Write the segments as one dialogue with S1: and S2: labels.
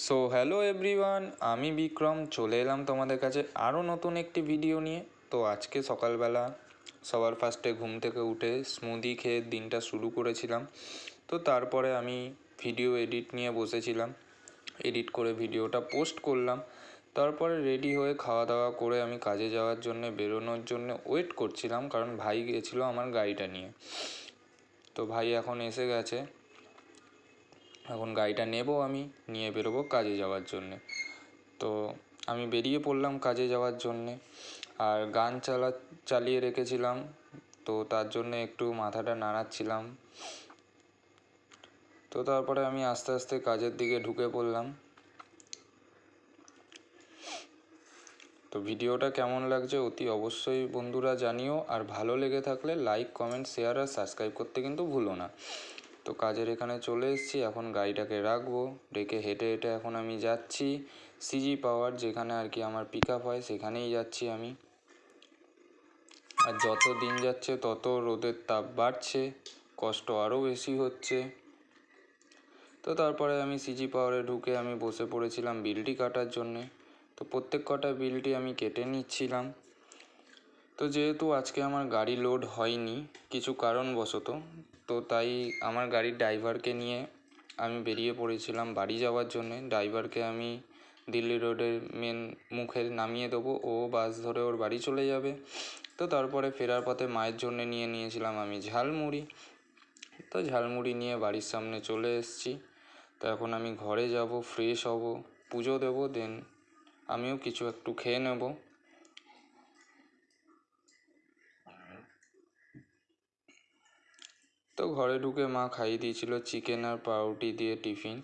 S1: So hello everyone, আমি বিক্রম চলে এলাম তোমাদের কাছে আরও নতুন একটি ভিডিও নিয়ে। তো আজকে সকালবেলা সবার ফার্স্টে ঘুম থেকে উঠে স্মুদি খেয়ে দিনটা শুরু করেছিলাম। তো তারপরে আমি ভিডিও এডিট নিয়ে বসেছিলাম, এডিট করে ভিডিওটা পোস্ট করলাম। তারপরে রেডি হয়ে খাওয়া দাওয়া করে আমি কাজে যাওয়ার জন্য বেরোনোর জন্য ওয়েট করছিলাম, কারণ ভাই গিয়েছিলো আমার গাড়িটা নিয়ে। তো ভাই এখন এসে গেছে, এখন গাড়িটা নেব, আমি নিয়ে বেরোবো কাজে যাওয়ার জন্যে। তো আমি বেরিয়ে পড়লাম কাজে যাওয়ার জন্যে, আর গান চালিয়ে রেখেছিলাম, তো তার জন্য একটু মাথাটা নাড়াচ্ছিলাম। তো তারপরে আমি আস্তে আস্তে কাজের দিকে ঢুকে পড়লাম। তো ভিডিওটা কেমন লাগছে অতি অবশ্যই বন্ধুরা জানিও, আর ভালো লেগে থাকলে লাইক, কমেন্ট, শেয়ার আর সাবস্ক্রাইব করতে কিন্তু ভুলো না। তো কাজের এখানে চলে এসেছি, এখন গাড়িটাকে রাখবো, রেখে হেঁটে হেঁটে এখন আমি যাচ্ছি সিজি পাওয়ার, যেখানে আর কি আমার পিক আপ হয়, সেখানেই যাচ্ছি আমি। আর যত দিন যাচ্ছে তত রোদের তাপ বাড়ছে, কষ্ট আরও বেশি হচ্ছে। তো তারপরে আমি সিজি পাওয়ারে ঢুকে আমি বসে পড়েছিলাম বিলটি কাটার জন্যে। তো প্রত্যেক কটা বিলটি আমি কেটে নিচ্ছিলাম। তো যেহেতু আজকে আমার গাড়ি লোড হয়নি কিছু কারণবশত, তো তাই আমার গাড়ির ড্রাইভারকে নিয়ে আমি বেরিয়ে পড়েছিলাম বাড়ি যাওয়ার জন্যে। ড্রাইভারকে আমি দিল্লি রোডের মেন মুখে নামিয়ে দেবো, ও বাস ধরে ওর বাড়ি চলে যাবে। তো তারপরে ফেরার পথে মায়ের জন্য নিয়েছিলাম আমি ঝালমুড়ি। তো ঝালমুড়ি নিয়ে বাড়ির সামনে চলে এসেছি। তো এখন আমি ঘরে যাব, ফ্রেশ হব, পুজো দেবো, দেন আমিও কিছু একটু খেয়ে নেব। তো ঘরে ঢুকে মা খাইয়ে দিয়েছিল চিকেন আর পাউরুটি দিয়ে টিফিন।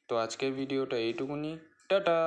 S1: তো আজকের ভিডিওটা এইটুকুনি, টাটা।